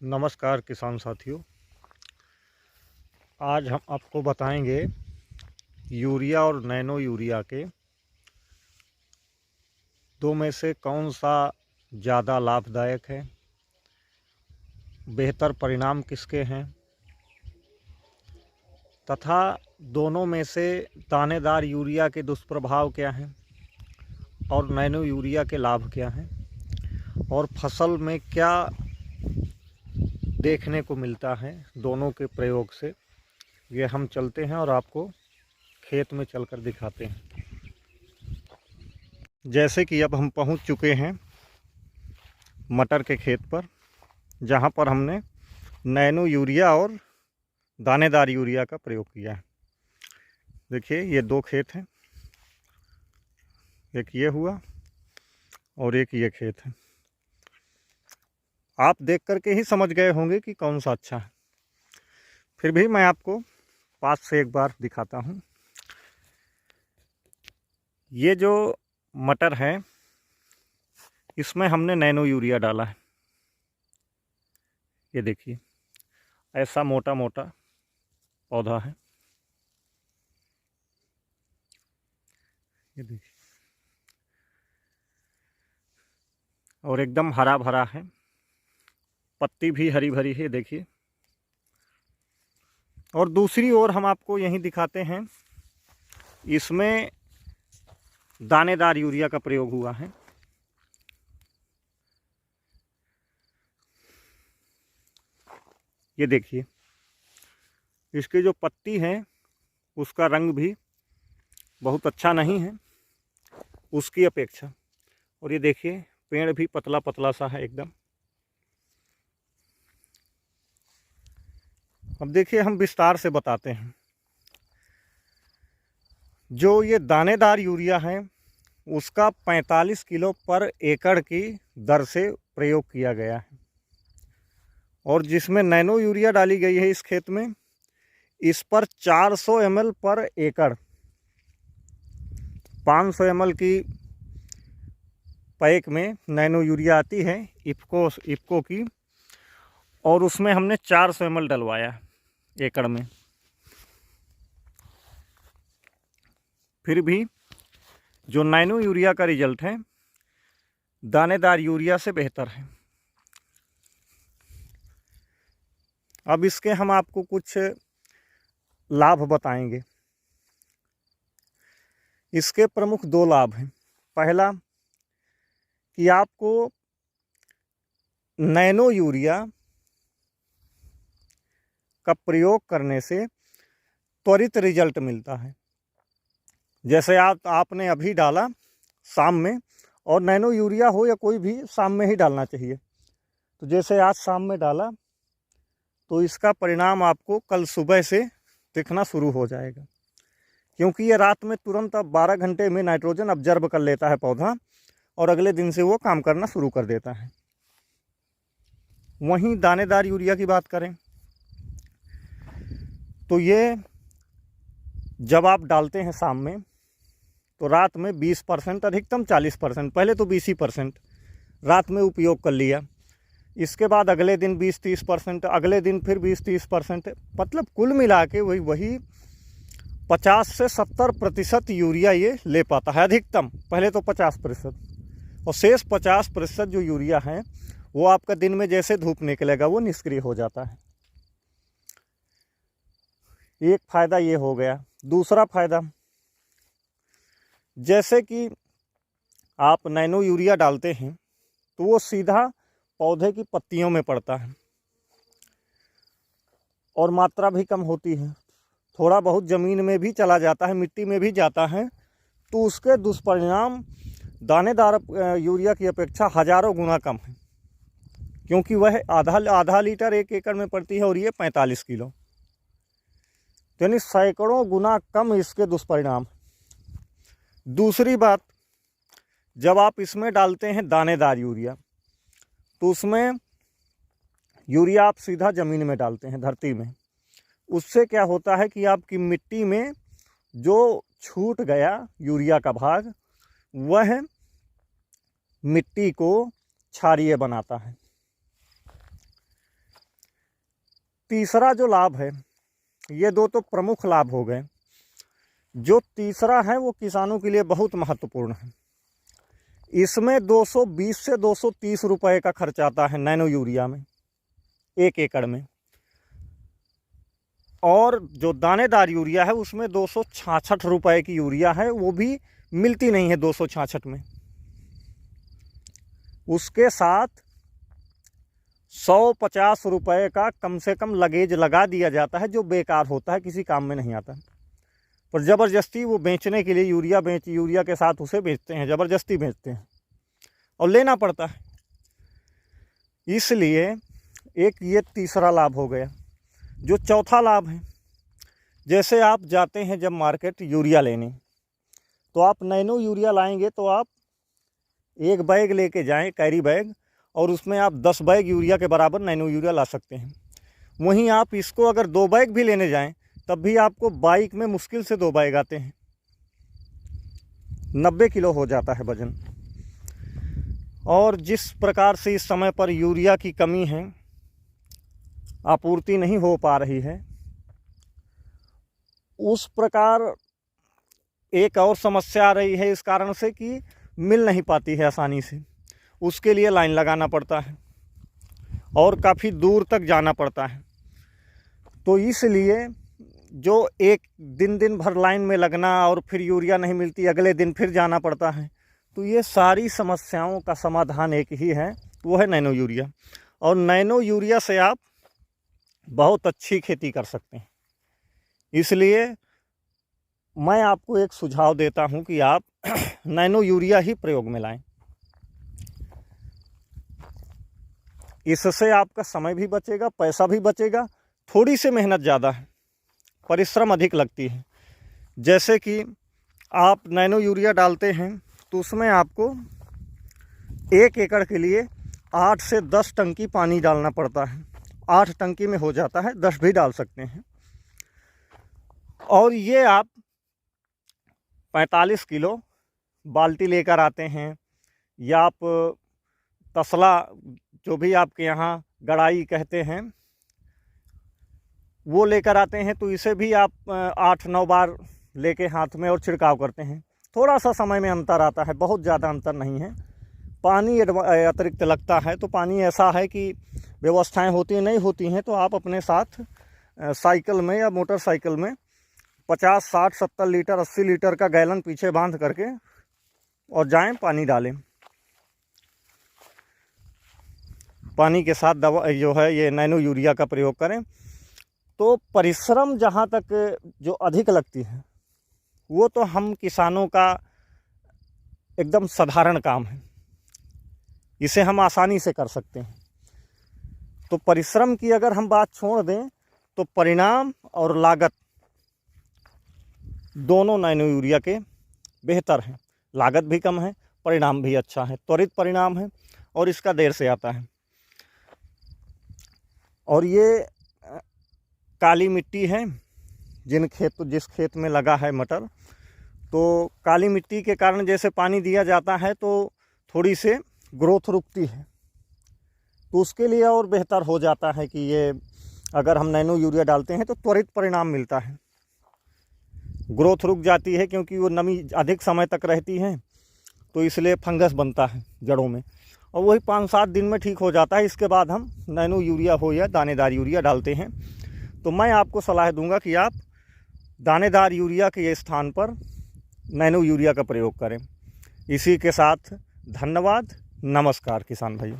नमस्कार किसान साथियों। आज हम आपको बताएंगे यूरिया और नैनो यूरिया के दो में से कौन सा ज़्यादा लाभदायक है, बेहतर परिणाम किसके हैं तथा दोनों में से दानेदार यूरिया के दुष्प्रभाव क्या हैं और नैनो यूरिया के लाभ क्या हैं और फसल में क्या देखने को मिलता है दोनों के प्रयोग से। ये हम चलते हैं और आपको खेत में चलकर दिखाते हैं। जैसे कि अब हम पहुंच चुके हैं मटर के खेत पर, जहां पर हमने नैनो यूरिया और दानेदार यूरिया का प्रयोग किया है। देखिए ये दो खेत हैं, एक ये हुआ और एक ये खेत है। आप देख करके ही समझ गए होंगे कि कौन सा अच्छा है, फिर भी मैं आपको पास से एक बार दिखाता हूँ। ये जो मटर है इसमें हमने नैनो यूरिया डाला है। ये देखिए ऐसा मोटा मोटा पौधा है, ये देखिए, और एकदम हरा भरा है, पत्ती भी हरी भरी है देखिए। और दूसरी ओर हम आपको यहीं दिखाते हैं, इसमें दानेदार यूरिया का प्रयोग हुआ है। ये देखिए इसकी जो पत्ती है उसका रंग भी बहुत अच्छा नहीं है उसकी अपेक्षा, और ये देखिए पेड़ भी पतला पतला सा है एकदम। अब देखिए हम विस्तार से बताते हैं। जो ये दानेदार यूरिया है उसका 45 किलो पर एकड़ की दर से प्रयोग किया गया है, और जिसमें नैनो यूरिया डाली गई है इस खेत में, इस पर 400 ml पर एकड़, 500 ml की पैक में नैनो यूरिया आती है इफ़को की, और उसमें हमने 400 ml डलवाया एकड़ में। फिर भी जो नैनो यूरिया का रिजल्ट है दानेदार यूरिया से बेहतर है। अब इसके हम आपको कुछ लाभ बताएंगे। इसके प्रमुख दो लाभ हैं। पहला कि आपको नैनो यूरिया का प्रयोग करने से त्वरित रिजल्ट मिलता है। जैसे आपने अभी डाला शाम में, और नैनो यूरिया हो या कोई भी शाम में ही डालना चाहिए। तो जैसे आज शाम में डाला तो इसका परिणाम आपको कल सुबह से दिखना शुरू हो जाएगा, क्योंकि ये रात में तुरंत अब 12 घंटे में नाइट्रोजन ऑब्जर्व कर लेता है पौधा, और अगले दिन से वो काम करना शुरू कर देता है। वहीं दानेदार यूरिया की बात करें तो ये जब आप डालते हैं शाम में तो रात में 20%, अधिकतम 40%, पहले तो 20% रात में उपयोग कर लिया, इसके बाद अगले दिन 20-30%, अगले दिन फिर 20-30%, मतलब कुल मिला के वही 50 से 70% यूरिया ये ले पाता है अधिकतम। पहले तो 50%, और शेष 50% जो यूरिया है वो आपका दिन में जैसे धूप निकलेगा वो निष्क्रिय हो जाता है। एक फ़ायदा ये हो गया। दूसरा फ़ायदा, जैसे कि आप नैनो यूरिया डालते हैं तो वो सीधा पौधे की पत्तियों में पड़ता है और मात्रा भी कम होती है, थोड़ा बहुत ज़मीन में भी चला जाता है, मिट्टी में भी जाता है, तो उसके दुष्परिणाम दानेदार यूरिया की अपेक्षा हज़ारों गुना कम है, क्योंकि वह आधा लीटर एक एकड़ में पड़ती है और ये 45 किलो, तो यानी सैकड़ों गुना कम इसके दुष्परिणाम। दूसरी बात, जब आप इसमें डालते हैं दानेदार यूरिया तो उसमें यूरिया आप सीधा ज़मीन में डालते हैं, धरती में। उससे क्या होता है कि आपकी मिट्टी में जो छूट गया यूरिया का भाग, वह मिट्टी को क्षारीय बनाता है। तीसरा जो लाभ है, ये दो तो प्रमुख लाभ हो गए। जो तीसरा है वो किसानों के लिए बहुत महत्वपूर्ण है। इसमें 220 से 230 रुपए का खर्च आता है नैनो यूरिया में 1 एकड़ में, और जो दानेदार यूरिया है उसमें 266 रुपए की यूरिया है, वो भी मिलती नहीं है 266 में। उसके साथ 150 रुपए का कम से कम लगेज लगा दिया जाता है, जो बेकार होता है, किसी काम में नहीं आता। पर ज़बरदस्ती वो बेचने के लिए यूरिया के साथ उसे बेचते हैं, ज़बरदस्ती बेचते हैं और लेना पड़ता है। इसलिए एक ये तीसरा लाभ हो गया। जो चौथा लाभ है, जैसे आप जाते हैं जब मार्केट यूरिया लेने, तो आप नैनो यूरिया लाएंगे तो आप एक बैग लेके जाएं, कैरी बैग, और उसमें आप 10 बैग यूरिया के बराबर नैनो यूरिया ला सकते हैं। वहीं आप इसको अगर 2 बैग भी लेने जाएं तब भी आपको बाइक में मुश्किल से 2 बैग आते हैं, 90 किलो हो जाता है वजन। और जिस प्रकार से इस समय पर यूरिया की कमी है, आपूर्ति नहीं हो पा रही है, उस प्रकार एक और समस्या आ रही है इस कारण से कि मिल नहीं पाती है आसानी से। उसके लिए लाइन लगाना पड़ता है और काफ़ी दूर तक जाना पड़ता है। तो इसलिए जो एक दिन भर लाइन में लगना और फिर यूरिया नहीं मिलती, अगले दिन फिर जाना पड़ता है। तो ये सारी समस्याओं का समाधान एक ही है, वो है नैनो यूरिया। और नैनो यूरिया से आप बहुत अच्छी खेती कर सकते हैं। इसलिए मैं आपको एक सुझाव देता हूं कि आप नैनो यूरिया ही प्रयोग में लाएं। इससे आपका समय भी बचेगा, पैसा भी बचेगा, थोड़ी सी मेहनत ज़्यादा है, परिश्रम अधिक लगती है। जैसे कि आप नैनो यूरिया डालते हैं तो उसमें आपको 1 एकड़ के लिए 8 से 10 टंकी पानी डालना पड़ता है। 8 टंकी में हो जाता है, 10 भी डाल सकते हैं। और ये आप 45 किलो बाल्टी लेकर आते हैं, या आप तसला, जो भी आपके यहाँ गड़ाई कहते हैं, वो लेकर आते हैं। तो इसे भी आप 8-9 बार लेके हाथ में और छिड़काव करते हैं। थोड़ा सा समय में अंतर आता है, बहुत ज़्यादा अंतर नहीं है। पानी अतिरिक्त लगता है, तो पानी ऐसा है कि व्यवस्थाएं होती नहीं होती हैं, तो आप अपने साथ साइकिल में या मोटरसाइकिल में 50, 60, 70 लीटर, 80 लीटर का गैलन पीछे बांध करके और जाएं, पानी डालें। पानी के साथ दवा जो है ये नैनो यूरिया का प्रयोग करें। तो परिश्रम जहाँ तक जो अधिक लगती है, वो तो हम किसानों का एकदम साधारण काम है, इसे हम आसानी से कर सकते हैं। तो परिश्रम की अगर हम बात छोड़ दें तो परिणाम और लागत दोनों नैनो यूरिया के बेहतर हैं। लागत भी कम है, परिणाम भी अच्छा है, त्वरित परिणाम है, और इसका देर से आता है। और ये काली मिट्टी है, जिस खेत में लगा है मटर, तो काली मिट्टी के कारण जैसे पानी दिया जाता है तो थोड़ी से ग्रोथ रुकती है, तो उसके लिए और बेहतर हो जाता है कि ये अगर हम नैनो यूरिया डालते हैं तो त्वरित परिणाम मिलता है। ग्रोथ रुक जाती है क्योंकि वो नमी अधिक समय तक रहती है, तो इसलिए फंगस बनता है जड़ों में, और वही 5-7 दिन में ठीक हो जाता है। इसके बाद हम नैनो यूरिया हो या दानेदार यूरिया डालते हैं। तो मैं आपको सलाह दूंगा कि आप दानेदार यूरिया के स्थान पर नैनो यूरिया का प्रयोग करें। इसी के साथ धन्यवाद, नमस्कार किसान भाइयों।